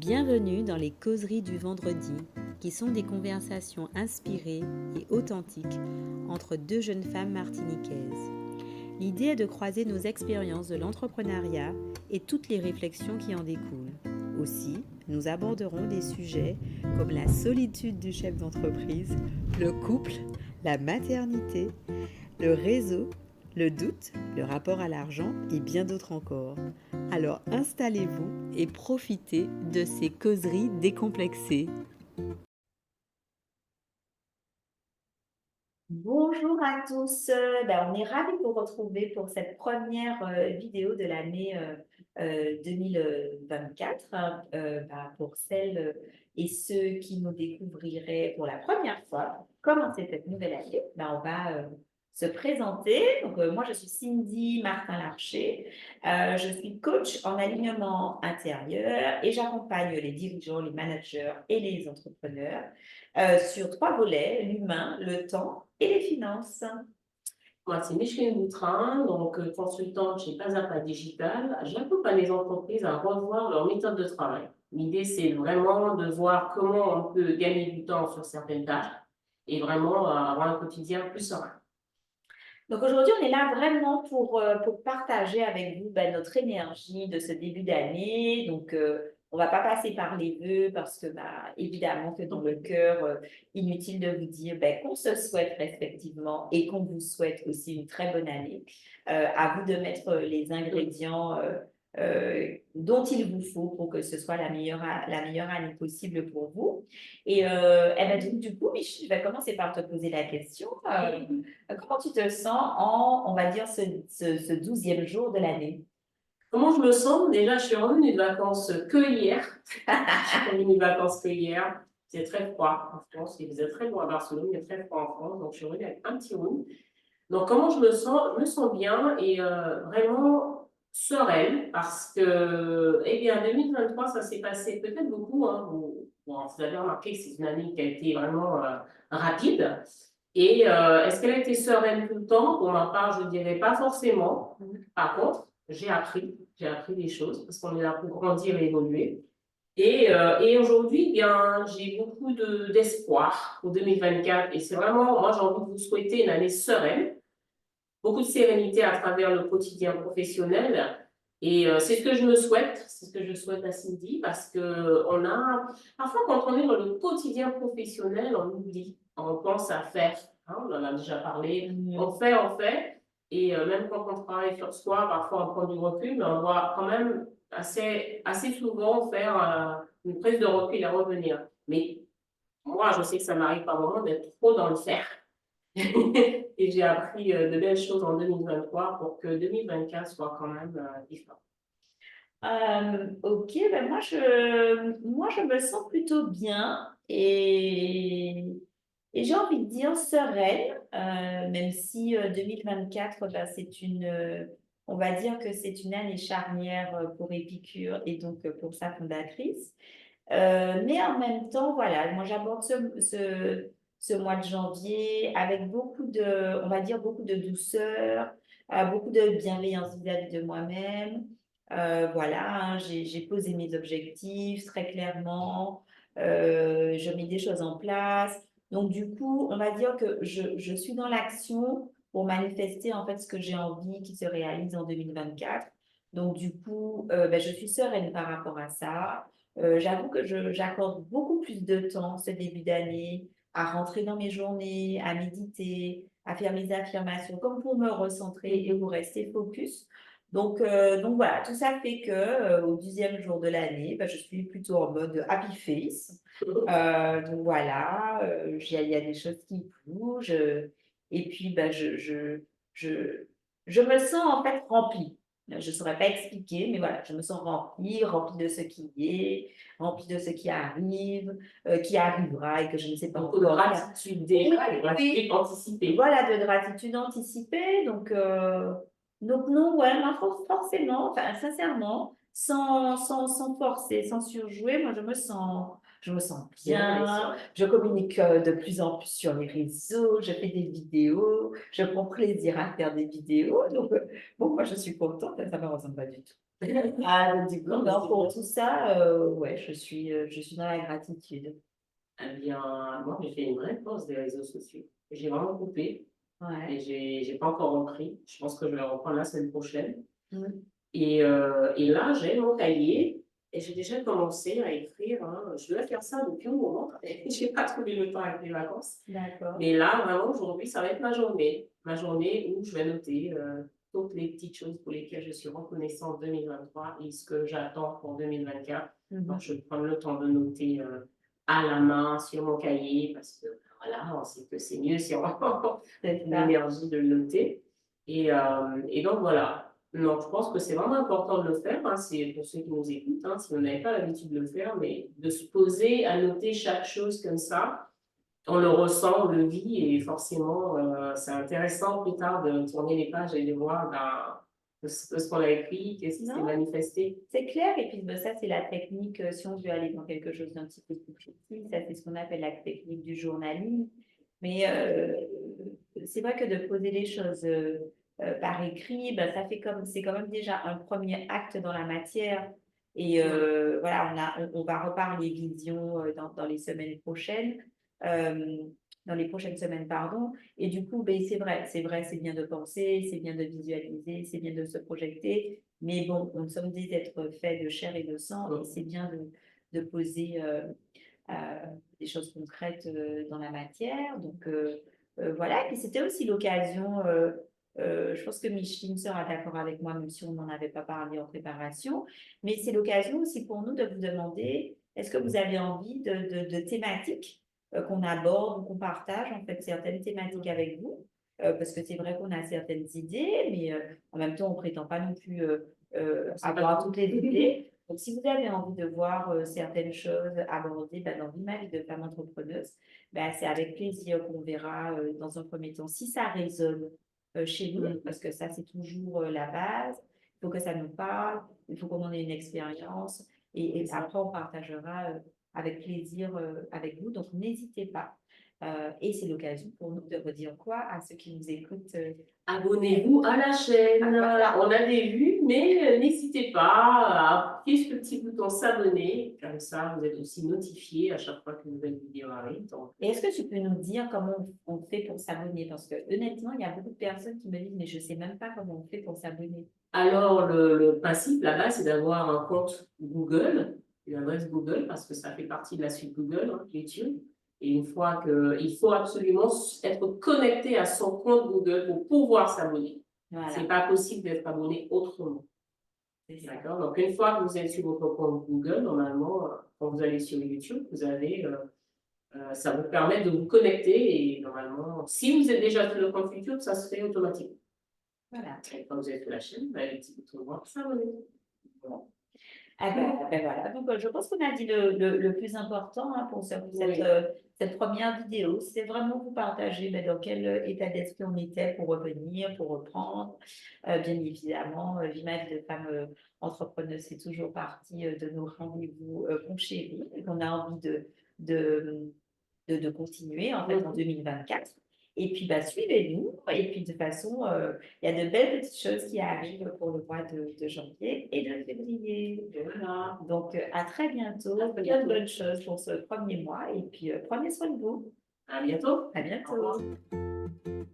Bienvenue dans les causeries du vendredi, qui sont des conversations inspirées et authentiques entre deux jeunes femmes martiniquaises. L'idée est de croiser nos expériences de l'entrepreneuriat et toutes les réflexions qui en découlent. Aussi, nous aborderons des sujets comme la solitude du chef d'entreprise, le couple, la maternité, le réseau, le doute, le rapport à l'argent et bien d'autres encore. Alors installez-vous et profitez de ces causeries décomplexées. Bonjour à tous. On est ravis de vous retrouver pour cette première vidéo de l'année 2024. Pour celles et ceux qui nous découvriraient pour la première fois, commencer cette nouvelle année, on va se présenter. Donc, moi, je suis Cindy Martin-Larcher. Je suis coach en alignement intérieur et j'accompagne les dirigeants, les managers et les entrepreneurs sur trois volets: l'humain, le temps et les finances. Moi, c'est Micheline Boutrin, donc consultante chez Pas à Pas Digital. J'accompagne les entreprises à revoir leur méthode de travail. L'idée, c'est vraiment de voir comment on peut gagner du temps sur certaines tâches et vraiment avoir un quotidien plus serein. Donc aujourd'hui, on est là vraiment pour partager avec vous notre énergie de ce début d'année. Donc, on va pas passer par les vœux parce que, évidemment, que dans le cœur, inutile de vous dire qu'on se souhaite respectivement et qu'on vous souhaite aussi une très bonne année. À vous de mettre les ingrédients dont il vous faut pour que ce soit la meilleure année possible pour vous. Donc, du coup, Mich, je vais commencer par te poser la question. Comment tu te sens on va dire, ce 12e jour de l'année? Comment je me sens? Déjà, je suis revenue de vacances que hier. Je suis revenue de vacances que hier. C'est très froid en France. Il faisait très beau à Barcelone, il est très froid en France. Donc, je suis revenue avec un petit rhume. Donc, comment je me sens? Je me sens bien et vraiment sereine parce que, eh bien, 2023, ça s'est passé peut-être beaucoup. Vous avez remarqué que c'est une année qui a été vraiment rapide. Et est-ce qu'elle a été sereine tout le temps? Pour ma part, je ne dirais pas forcément. Par contre, j'ai appris des choses parce qu'on est là pour grandir et évoluer. Et aujourd'hui, eh bien, j'ai beaucoup d'espoir pour 2024. Et c'est vraiment, moi, j'ai envie de vous souhaiter une année sereine, beaucoup de sérénité à travers le quotidien professionnel. Et c'est ce que je me souhaite, c'est ce que je souhaite à Cindy, parce que parfois quand on est dans le quotidien professionnel, on oublie, on pense à faire, on en a déjà parlé, on fait, et même quand on travaille sur soi, parfois on prend du recul, mais on doit quand même assez souvent faire une prise de recul et revenir. Mais moi, je sais que ça m'arrive par moments d'être trop dans le faire. Et j'ai appris de belles choses en 2023 pour que 2024 soit quand même différent. Ok, moi je me sens plutôt bien et j'ai envie de dire sereine, même si 2024, on va dire que c'est une année charnière pour Épicure et donc pour sa fondatrice. Mais en même temps, voilà, moi j'aborde ce mois de janvier avec on va dire beaucoup de douceur, beaucoup de bienveillance vis-à-vis de moi-même. Voilà, hein, j'ai posé mes objectifs très clairement, je mets des choses en place. Donc du coup, on va dire que je suis dans l'action pour manifester en fait ce que j'ai envie qui se réalise en 2024. Donc du coup, je suis sereine par rapport à ça. J'avoue que j'accorde beaucoup plus de temps ce début d'année à rentrer dans mes journées, à méditer, à faire mes affirmations, comme pour me recentrer et vous rester focus. Donc voilà, tout ça fait que au 10e jour de l'année, je suis plutôt en mode happy face. Donc voilà, il y a des choses qui bougent. Et puis, je me sens en fait remplie. Je ne saurais pas expliquer, mais voilà, je me sens remplie de ce qui est, remplie de ce qui arrive, qui arrivera et que je ne sais pas Beaucoup de encore. gratitude déjà, de gratitude anticipée. Voilà, de gratitude anticipée. Donc non, ouais, forcément, enfin, sincèrement, sans forcer, sans surjouer, moi, je me sens bien. Je communique de plus en plus sur les réseaux, je fais des vidéos, je prends plaisir à faire des vidéos. Donc, bon, moi, je suis contente, ça ne me ressemble pas du tout. Ah, donc, du coup, Non, mais non, c'est pour bien. tout ça, ouais, je suis dans la gratitude. Eh bien, moi, j'ai fait une vraie pause des réseaux sociaux. J'ai vraiment coupé Ouais. et j'ai pas encore repris. Je pense que je vais reprendre la semaine prochaine. Mm. Et là, j'ai mon cahier et j'ai déjà commencé à écrire, hein. Je dois faire ça depuis un moment. J'ai pas trouvé le temps avec les vacances. D'accord. Mais là, vraiment, aujourd'hui, ça va être ma journée. Ma journée où je vais noter toutes les petites choses pour lesquelles je suis reconnaissante en 2023 et ce que j'attends pour 2024. Donc, je vais prendre le temps de noter à la main sur mon cahier parce que voilà, on sait que c'est mieux si on a C'est ça. l'énergie de le noter. Et donc, voilà. Non, je pense que c'est vraiment important de le faire, hein, c'est pour ceux qui nous écoutent, hein, si vous n'avez pas l'habitude de le faire, mais de se poser à noter chaque chose comme ça, on le ressent, on le vit, et forcément, c'est intéressant plus tard de tourner les pages et de voir ben, de ce qu'on a écrit, qu'est-ce qui s'est Non, manifesté. c'est clair. Et puis, ben, ça, c'est la technique, si on veut aller dans quelque chose d'un petit peu plus précis, ça, c'est ce qu'on appelle la technique du journaling. Mais c'est vrai que de poser les choses par écrit, ben, ça fait comme, c'est quand même déjà un premier acte dans la matière. Et voilà, on va reparler vision dans les semaines prochaines, euh, dans les prochaines semaines, pardon. Et du coup, ben, c'est vrai, c'est bien de penser, c'est bien de visualiser, c'est bien de se projeter. Mais bon, nous sommes des êtres faits de chair et de sang, et c'est bien de poser euh, des choses concrètes dans la matière. Donc voilà, et puis c'était aussi l'occasion, je pense que Micheline sera d'accord avec moi, même si on n'en avait pas parlé en préparation, mais c'est l'occasion aussi pour nous de vous demander, est-ce que vous avez envie de thématiques qu'on aborde ou qu'on partage, en fait, certaines thématiques avec vous? Parce que c'est vrai qu'on a certaines idées, mais en même temps, on ne prétend pas non plus C'est pas avoir tout. toutes les idées. Donc, si vous avez envie de voir certaines choses abordées dans l'image de femme entrepreneuse, c'est avec plaisir qu'on verra dans un premier temps si ça résonne chez nous, parce que ça, c'est toujours la base. Il faut que ça nous parle, il faut qu'on en ait une expérience, et après, on partagera avec plaisir avec vous. Donc, n'hésitez pas. Et c'est l'occasion pour nous de redire quoi à ceux qui nous écoutent. Abonnez-vous à la chaîne. Voilà. On a des vues, mais n'hésitez pas à appuyer sur le petit bouton s'abonner. Comme ça, vous êtes aussi notifié à chaque fois qu'une nouvelle vidéo arrive. Donc, Et est-ce que tu peux nous dire comment on fait pour s'abonner? Parce que honnêtement, il y a beaucoup de personnes qui me disent, mais je ne sais même pas comment on fait pour s'abonner. alors, le principe là-bas, c'est d'avoir un compte Google, une adresse Google, parce que ça fait partie de la suite Google, hein, YouTube. Et une fois que, il faut absolument être connecté à son compte Google pour pouvoir s'abonner. Voilà. C'est pas possible d'être abonné autrement. D'accord? Donc, une fois que vous êtes sur votre compte Google, normalement, quand vous allez sur YouTube, vous avez, ça vous permet de vous connecter et normalement, si vous êtes déjà sur le compte YouTube, ça se fait automatiquement. Voilà. Et quand vous êtes sur la chaîne, vous avez le petit bouton voir s'abonner. Bon. Ah voilà. Donc, je pense qu'on a dit le plus important pour Oui. cette première vidéo. C'est vraiment vous partager dans quel état d'esprit on était pour revenir, pour reprendre. Bien évidemment, l'image de femme entrepreneuse, c'est toujours partie de nos rendez-vous qu'on chérit et qu'on a envie de, de continuer en fait en 2024. Et puis, suivez-nous. Et puis, de toute façon, il y a de belles petites choses qui arrivent pour le mois de janvier et de février. Voilà. Donc, à très bientôt. À très Plein de bientôt. bonnes choses pour ce premier mois. Et puis, prenez soin de vous. À bientôt. À Au bientôt. revoir.